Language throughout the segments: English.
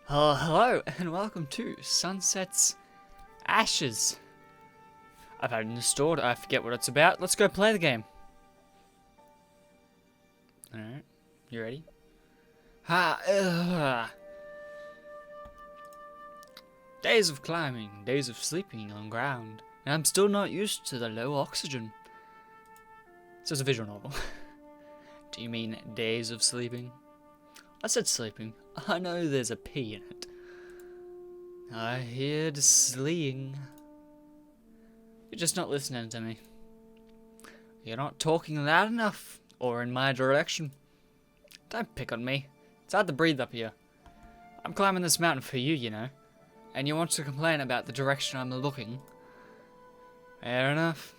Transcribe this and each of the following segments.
Hello and welcome to Sunset's Ashes. I've had it installed, I forget what it's about. Let's go play the game. Alright, you ready? Days of climbing, days of sleeping on ground, and I'm still not used to the low oxygen. So it's a visual novel. Do you mean days of sleeping? I said sleeping. I know there's a P in it. I hear the sleeing. You're just not listening to me. You're not talking loud enough, or in my direction. Don't pick on me. It's hard to breathe up here. I'm climbing this mountain for you, you know. And you want to complain about the direction I'm looking. Fair enough.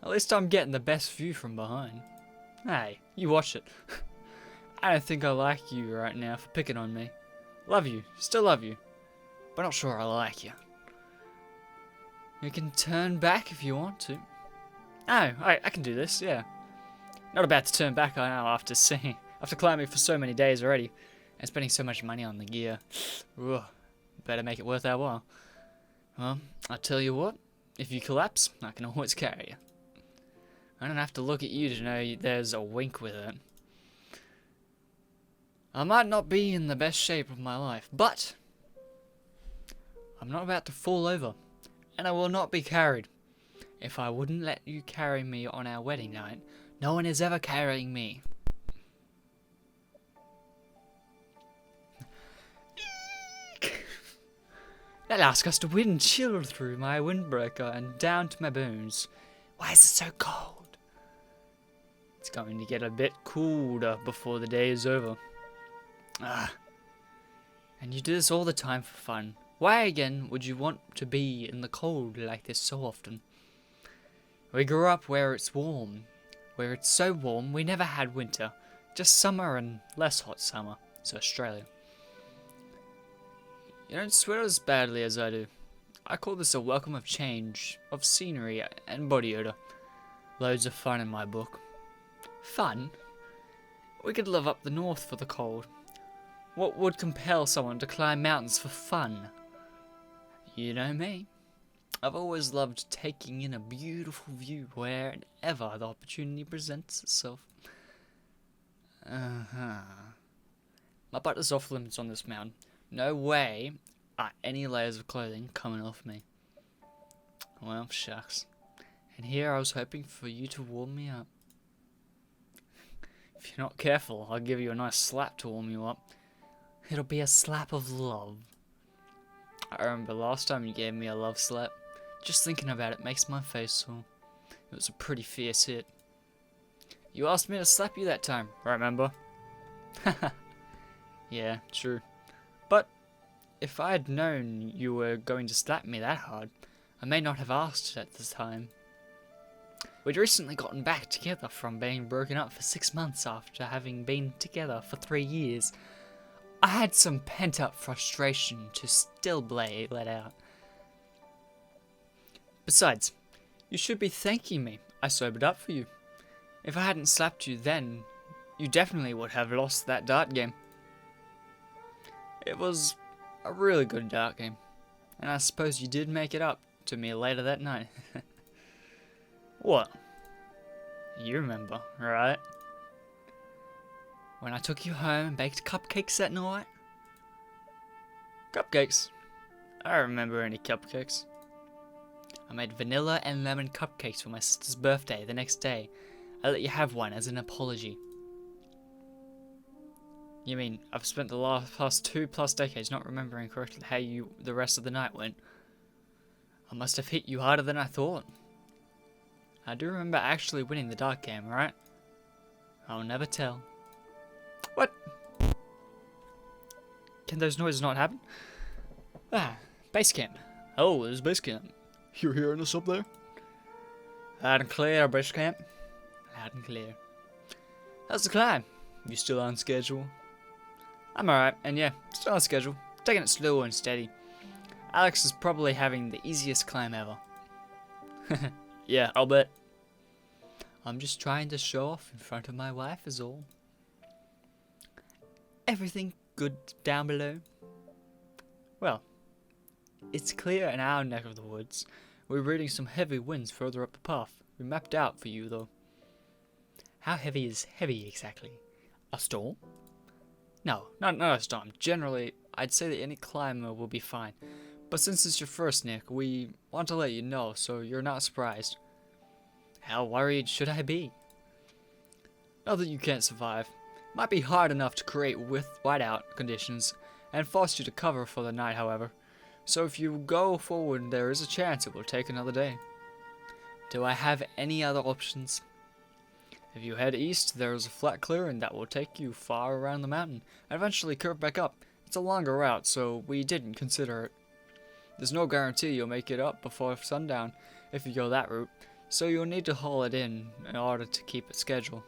At least I'm getting the best view from behind. Hey, you watch it. I don't think I like you right now for picking on me. Love you, still love you, but not sure I like you. You can turn back if you want to. Oh, I can do this, yeah. Not about to turn back, I know, after climbing for so many days already, and spending so much money on the gear. Ugh, better make it worth our while. Well, I'll tell you what, if you collapse, I can always carry you. I don't have to look at you to know there's a wink with it. I might not be in the best shape of my life, but I'm not about to fall over, and I will not be carried. If I wouldn't let you carry me on our wedding night, no one is ever carrying me. That last gust of wind chilled through my windbreaker and down to my bones. Why is it so cold? It's going to get a bit colder before the day is over. And you do this all the time for fun. Why again would you want to be in the cold like this so often? We grew up where it's warm. Where it's so warm we never had winter. Just summer and less hot summer. So Australia. You don't sweat as badly as I do. I call this a welcome of change, of scenery and body odor. Loads of fun in my book. Fun? We could live up the north for the cold. What would compel someone to climb mountains for fun? You know me. I've always loved taking in a beautiful view wherever the opportunity presents itself. My butt is off limits on this mountain. No way are any layers of clothing coming off me. Well, shucks. And here I was hoping for you to warm me up. If you're not careful, I'll give you a nice slap to warm you up. It'll be a slap of love. I remember last time you gave me a love slap. Just thinking about it makes my face sore. It was a pretty fierce hit. You asked me to slap you that time, remember? Yeah, true. But if I had known you were going to slap me that hard, I may not have asked at the time. We'd recently gotten back together from being broken up for 6 months after having been together for 3 years. I had some pent-up frustration to still let out. Besides, you should be thanking me. I sobered up for you. If I hadn't slapped you then, you definitely would have lost that dart game. It was a really good dart game, and I suppose you did make it up to me later that night. What? You remember, right? When I took you home and baked cupcakes that night? Cupcakes? I don't remember any cupcakes. I made vanilla and lemon cupcakes for my sister's birthday the next day. I let you have one as an apology. You mean I've spent the past 2+ decades not remembering correctly how the rest of the night went? I must have hit you harder than I thought. I do remember actually winning the dart game, right? I'll never tell. What? Can those noises not happen? Base camp. Oh, there's base camp. You're hearing us up there? Loud and clear, base camp. Loud and clear. How's the climb? You still on schedule? I'm alright, and yeah, still on schedule. Taking it slow and steady. Alex is probably having the easiest climb ever. Yeah, I'll bet. I'm just trying to show off in front of my wife is all. Everything good down below? Well, it's clear in our neck of the woods. We're reading some heavy winds further up the path. We mapped out for you, though. How heavy is heavy, exactly? A storm? No, not a storm. Generally, I'd say that any climber will be fine. But since it's your first, Nick, we want to let you know so you're not surprised. How worried should I be? Not that you can't survive. Might be hard enough to create with whiteout conditions and force you to cover for the night, however. So if you go forward, there is a chance it will take another day. Do I have any other options? If you head east, there is a flat clearing that will take you far around the mountain and eventually curve back up. It's a longer route, so we didn't consider it. There's no guarantee you'll make it up before sundown if you go that route, so you'll need to haul it in order to keep it scheduled.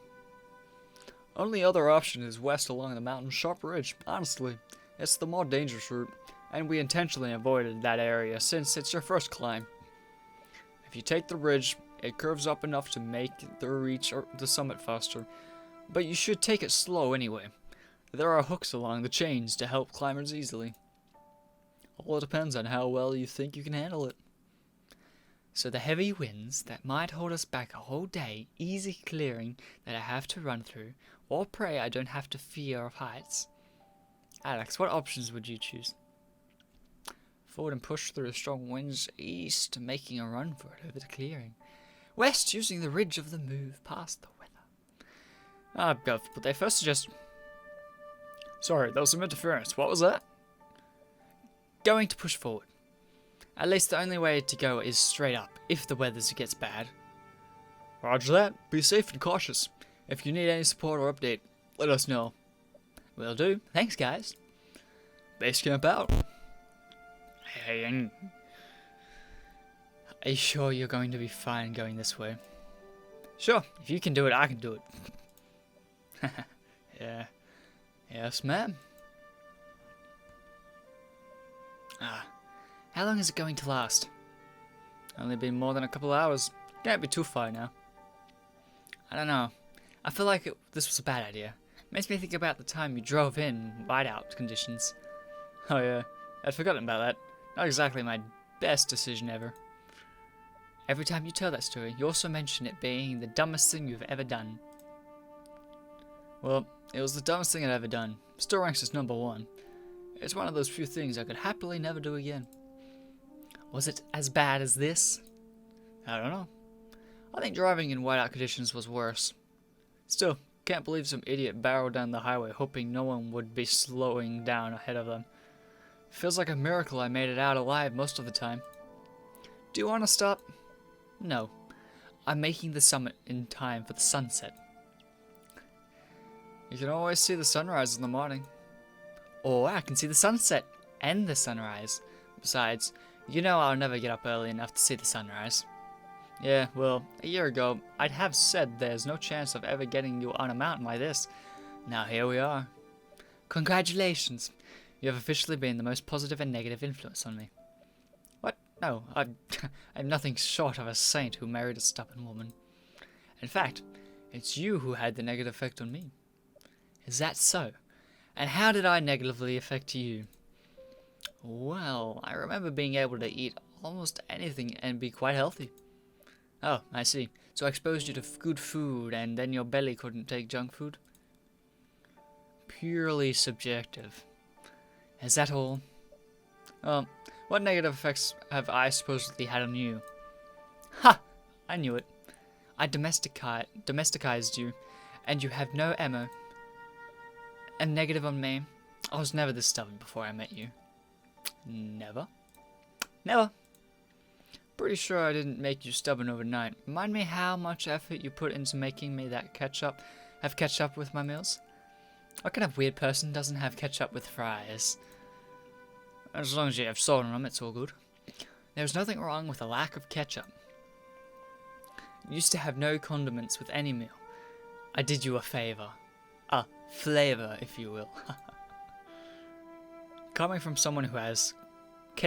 Only other option is west along the mountain sharp ridge. Honestly, it's the more dangerous route, and we intentionally avoided that area since it's your first climb. If you take the ridge, it curves up enough to make the reach the summit faster, but you should take it slow anyway. There are hooks along the chains to help climbers easily. All depends on how well you think you can handle it. So the heavy winds that might hold us back a whole day, easy clearing that I have to run through, or pray I don't have to fear of heights. Alex, what options would you choose? Forward and push through the strong winds, east, making a run for it over the clearing. West, using the ridge of the move past the weather. But they first suggest... Sorry, there was some interference. What was that? Going to push forward. At least the only way to go is straight up, if the weather gets bad. Roger that. Be safe and cautious. If you need any support or update, let us know. Will do. Thanks, guys. Base camp out. Hey, are you sure you're going to be fine going this way? Sure. If you can do it, I can do it. Yeah. Yes, ma'am. How long is it going to last? Only been more than a couple of hours. Can't be too far now. I don't know. I feel like this was a bad idea. Makes me think about the time you drove in whiteout conditions. Oh yeah, I'd forgotten about that. Not exactly my best decision ever. Every time you tell that story, you also mention it being the dumbest thing you've ever done. Well, it was the dumbest thing I'd ever done. Still ranks as number 1. It's one of those few things I could happily never do again. Was it as bad as this? I don't know. I think driving in whiteout conditions was worse. Still, can't believe some idiot barreled down the highway hoping no one would be slowing down ahead of them. Feels like a miracle I made it out alive most of the time. Do you want to stop? No. I'm making the summit in time for the sunset. You can always see the sunrise in the morning. Or I can see the sunset and the sunrise. Besides, you know I'll never get up early enough to see the sunrise. Yeah, well, a year ago, I'd have said there's no chance of ever getting you on a mountain like this. Now here we are. Congratulations. You have officially been the most positive and negative influence on me. What? No, I'm nothing short of a saint who married a stubborn woman. In fact, it's you who had the negative effect on me. Is that so? And how did I negatively affect you? Well, I remember being able to eat almost anything and be quite healthy. Oh, I see. So I exposed you to good food and then your belly couldn't take junk food? Purely subjective. Is that all? Well, what negative effects have I supposedly had on you? Ha! I knew it. I domesticized you, and you have no ammo. And negative on me? I was never this stubborn before I met you. Never? Never. Pretty sure I didn't make you stubborn overnight. Remind me how much effort you put into making me that have ketchup with my meals? What kind of weird person doesn't have ketchup with fries? As long as you have salt on them, it's all good. There's nothing wrong with a lack of ketchup. You used to have no condiments with any meal. I did you a favor. A flavor, if you will. Coming from someone who has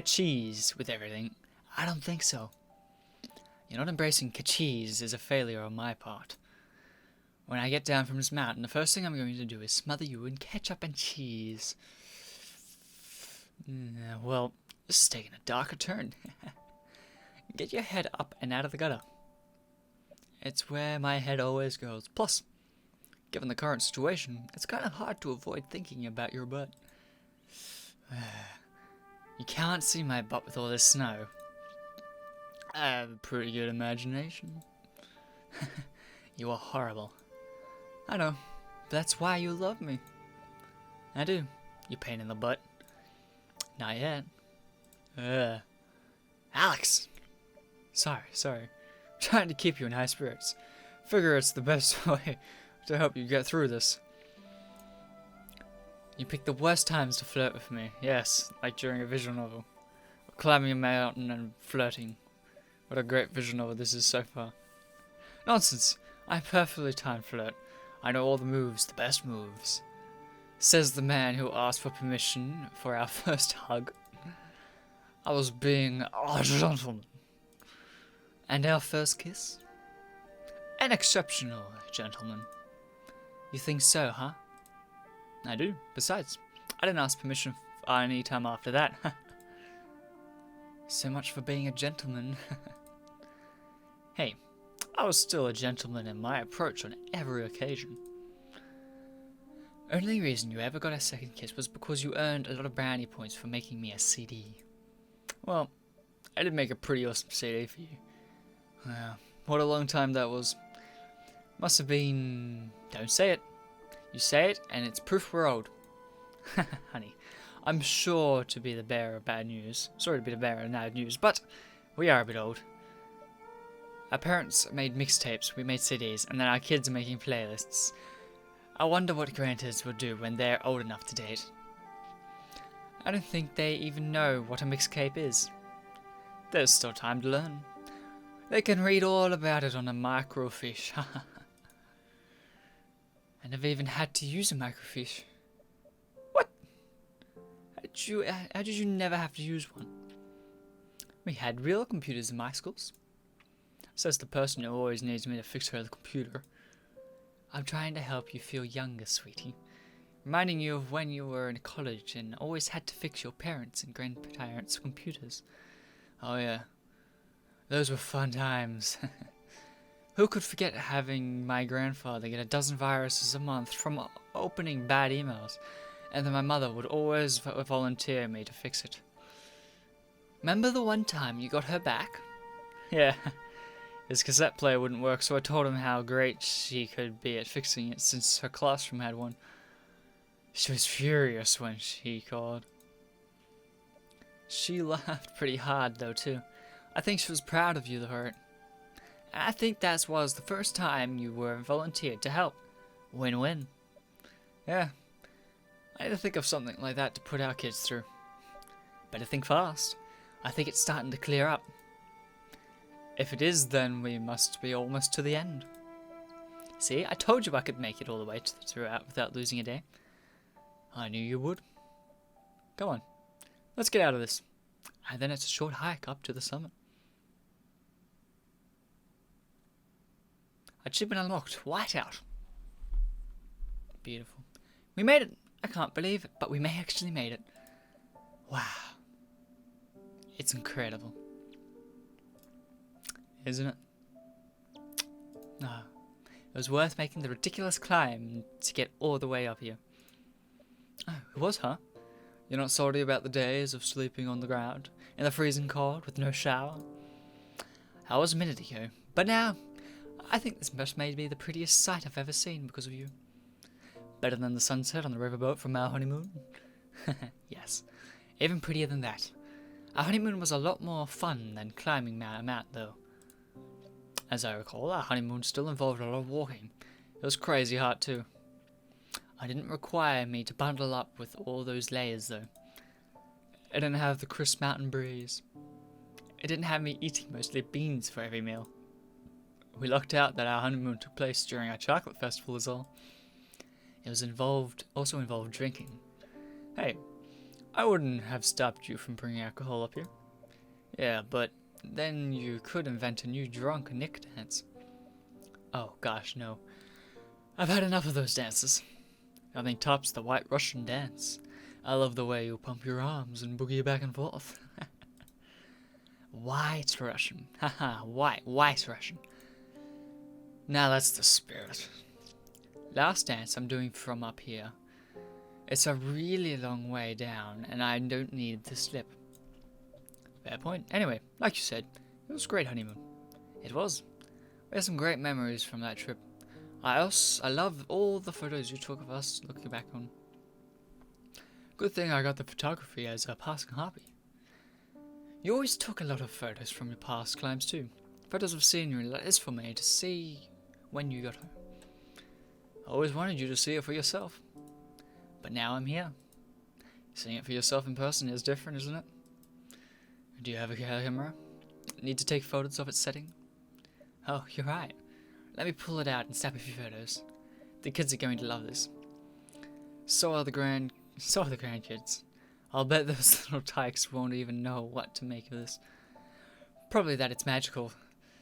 cheese with everything, I don't think so. You're not embracing cheese is a failure on my part. When I get down from this mountain, the first thing I'm going to do is smother you in ketchup and cheese. Well, this is taking a darker turn. Get your head up and out of the gutter. It's where my head always goes. Plus, given the current situation, it's kind of hard to avoid thinking about your butt. You can't see my butt with all this snow. I have a pretty good imagination. You are horrible. I know, but that's why you love me. I do, you pain in the butt. Not yet. Alex! Sorry. I'm trying to keep you in high spirits. Figure it's the best way to help you get through this. You picked the worst times to flirt with me. Yes, like during a visual novel. Climbing a mountain and flirting. What a great visual novel this is so far. Nonsense. I perfectly timed flirt. I know all the moves, the best moves. Says the man who asked for permission for our first hug. I was being a gentleman. And our first kiss? An exceptional gentleman. You think so, huh? I do. Besides, I didn't ask permission any time after that. So much for being a gentleman. Hey, I was still a gentleman in my approach on every occasion. Only reason you ever got a second kiss was because you earned a lot of brownie points for making me a CD. Well, I did make a pretty awesome CD for you. Wow, what a long time that was. Must have been... Don't say it. You say it, and it's proof we're old. Honey, I'm sure to be the bearer of bad news. Sorry to be the bearer of bad news, but we are a bit old. Our parents made mixtapes, we made CDs, and then our kids are making playlists. I wonder what grandkids will do when they're old enough to date. I don't think they even know what a mixtape is. There's still time to learn. They can read all about it on a microfiche. I never even had to use a microfiche. What? How did you never have to use one? We had real computers in my schools. Says the person who always needs me to fix her the computer. I'm trying to help you feel younger, sweetie. Reminding you of when you were in college and always had to fix your parents' and grandparents' computers. Oh yeah. Those were fun times. Who could forget having my grandfather get a dozen viruses a month from opening bad emails, and then my mother would always volunteer me to fix it. Remember the one time you got her back? Yeah, his cassette player wouldn't work, so I told him how great she could be at fixing it since her classroom had one. She was furious when she called. She laughed pretty hard though too. I think she was proud of you for it. I think that was the first time you were volunteered to help. Win-win. Yeah. I need to think of something like that to put our kids through. Better think fast. I think it's starting to clear up. If it is, then we must be almost to the end. See, I told you I could make it all the way throughout without losing a day. I knew you would. Come on. Let's get out of this. And then it's a short hike up to the summit. Achievement unlocked. Whiteout. Beautiful. We made it. I can't believe it, but we actually made it. Wow. It's incredible. Isn't it? No. It was worth making the ridiculous climb to get all the way up here. Oh, it was, huh? You're not sorry about the days of sleeping on the ground in the freezing cold with no shower? I was a minute ago, but now I think this must may be the prettiest sight I've ever seen because of you. Better than the sunset on the riverboat from our honeymoon? Yes, even prettier than that. Our honeymoon was a lot more fun than climbing a mountain, though. As I recall, our honeymoon still involved a lot of walking. It was crazy hot, too. It didn't require me to bundle up with all those layers, though. It didn't have the crisp mountain breeze. It didn't have me eating mostly beans for every meal. We lucked out that our honeymoon took place during our chocolate festival is all. It was also involved drinking. Hey, I wouldn't have stopped you from bringing alcohol up here. Yeah, but then you could invent a new drunk Nick dance. Oh gosh, no. I've had enough of those dances. Nothing tops the White Russian dance. I love the way you pump your arms and boogie back and forth. White Russian. Haha, white Russian. Now that's the spirit. Last dance I'm doing from up here. It's a really long way down, and I don't need to slip. Fair point. Anyway, like you said, it was a great honeymoon. It was. We had some great memories from that trip. I love all the photos you took of us looking back on. Good thing I got the photography as a passing hobby. You always took a lot of photos from your past climbs too. Photos of scenery like this for me to see when you got home. I always wanted you to see it for yourself. But now I'm here. Seeing it for yourself in person is different, isn't it? Do you have a camera? Need to take photos of its setting? Oh, you're right. Let me pull it out and snap a few photos. The kids are going to love this. So are the grandkids. I'll bet those little tykes won't even know what to make of this. Probably that it's magical.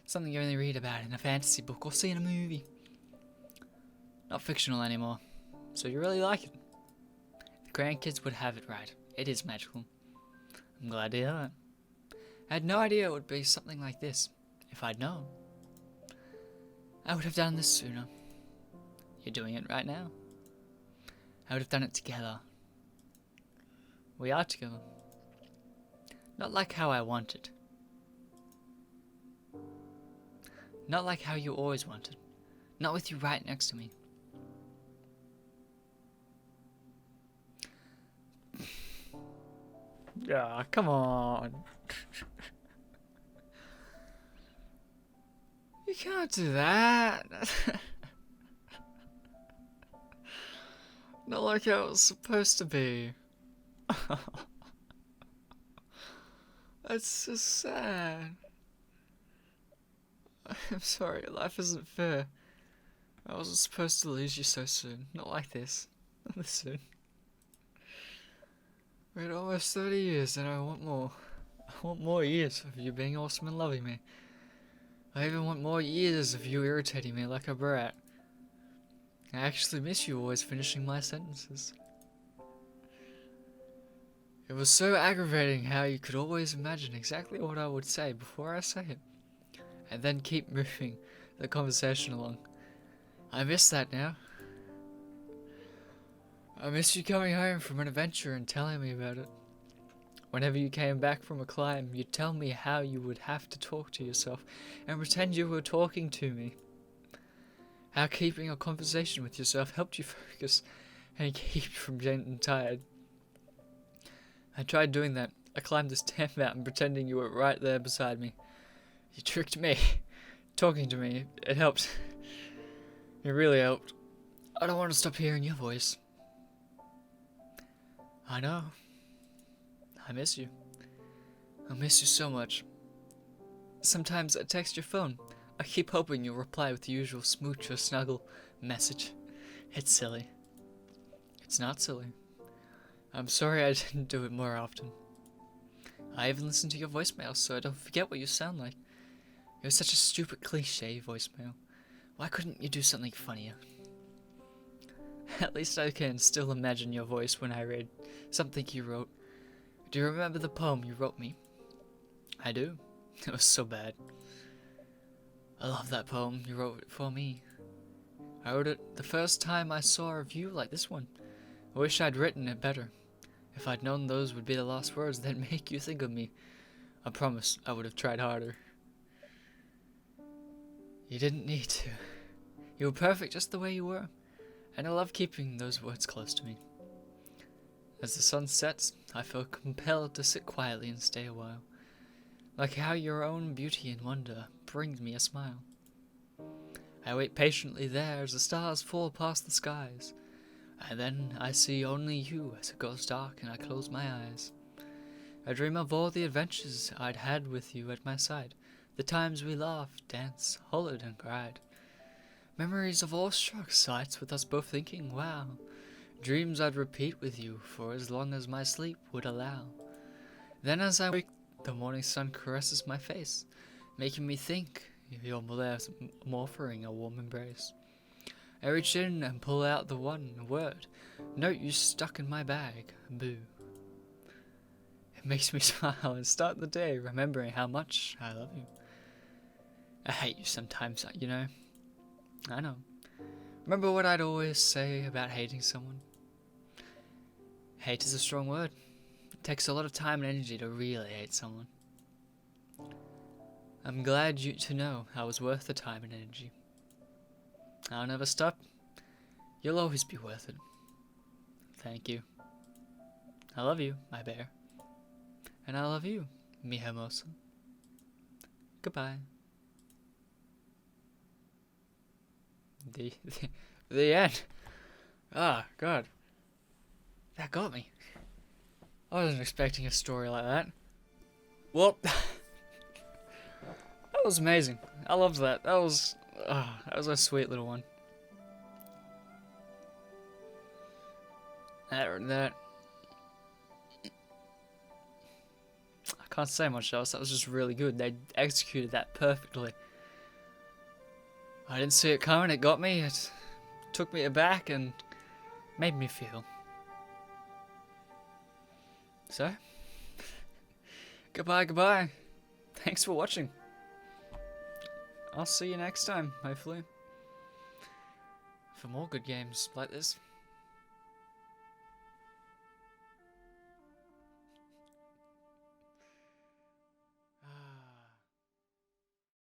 Something you only read about in a fantasy book or see in a movie. Not fictional anymore. So you really like it. The grandkids would have it right. It is magical. I'm glad to hear that. I had no idea it would be something like this. If I'd known, I would have done this sooner. You're doing it right now. I would have done it together. We are together. Not like how I wanted. Not like how you always wanted. Not with you right next to me. Yeah, come on. You can't do that. Not like how it was supposed to be. That's so sad. I'm sorry, life isn't fair. I wasn't supposed to lose you so soon. Not like this. Not this soon. Wait almost 30 years and I want more. I want more years of you being awesome and loving me. I even want more years of you irritating me like a brat. I actually miss you always finishing my sentences. It was so aggravating how you could always imagine exactly what I would say before I say it, and then keep moving the conversation along. I miss that now. I miss you coming home from an adventure and telling me about it. Whenever you came back from a climb, you'd tell me how you would have to talk to yourself and pretend you were talking to me. How keeping a conversation with yourself helped you focus and keep from getting tired. I tried doing that. I climbed this damn mountain pretending you were right there beside me. You tricked me. Talking to me, it helped. It really helped. I don't want to stop hearing your voice. I know. I miss you. I miss you so much. Sometimes I text your phone. I keep hoping you'll reply with the usual smooch or snuggle message. It's silly. It's not silly. I'm sorry I didn't do it more often. I even listen to your voicemail so I don't forget what you sound like. It was such a stupid cliche voicemail. Why couldn't you do something funnier? At least I can still imagine your voice when I read something you wrote. Do you remember the poem you wrote me? I do. It was so bad. I love that poem you wrote for me. I wrote it the first time I saw a review like this one. I wish I'd written it better. If I'd known those would be the last words that make you think of me, I promise I would have tried harder. You didn't need to. You were perfect just the way you were, and I love keeping those words close to me. As the sun sets, I feel compelled to sit quietly and stay a while, like how your own beauty and wonder brings me a smile. I wait patiently there as the stars fall past the skies, and then I see only you as it goes dark and I close my eyes. I dream of all the adventures I'd had with you at my side, the times we laughed, danced, hollered, and cried. Memories of awe-struck sights with us both thinking, wow. Dreams I'd repeat with you for as long as my sleep would allow. Then as I wake, the morning sun caresses my face, making me think you're there offering a warm embrace. I reach in and pull out the one word note you stuck in my bag. Boo. It makes me smile and start the day remembering how much I love you. I hate you sometimes, you know. I know. Remember what I'd always say about hating someone? Hate is a strong word. It takes a lot of time and energy to really hate someone. I'm glad you to know I was worth the time and energy. I'll never stop. You'll always be worth it. Thank you. I love you, my bear. And I love you, mi hermosa. Goodbye. The end. Ah, God. That got me. I wasn't expecting a story like that. Well, that was amazing. I loved that. That was a sweet little one. That I can't say much else. That was just really good. They executed that perfectly. I didn't see it coming. It got me. It took me aback and made me feel. So, goodbye. Thanks for watching. I'll see you next time, hopefully, for more good games like this.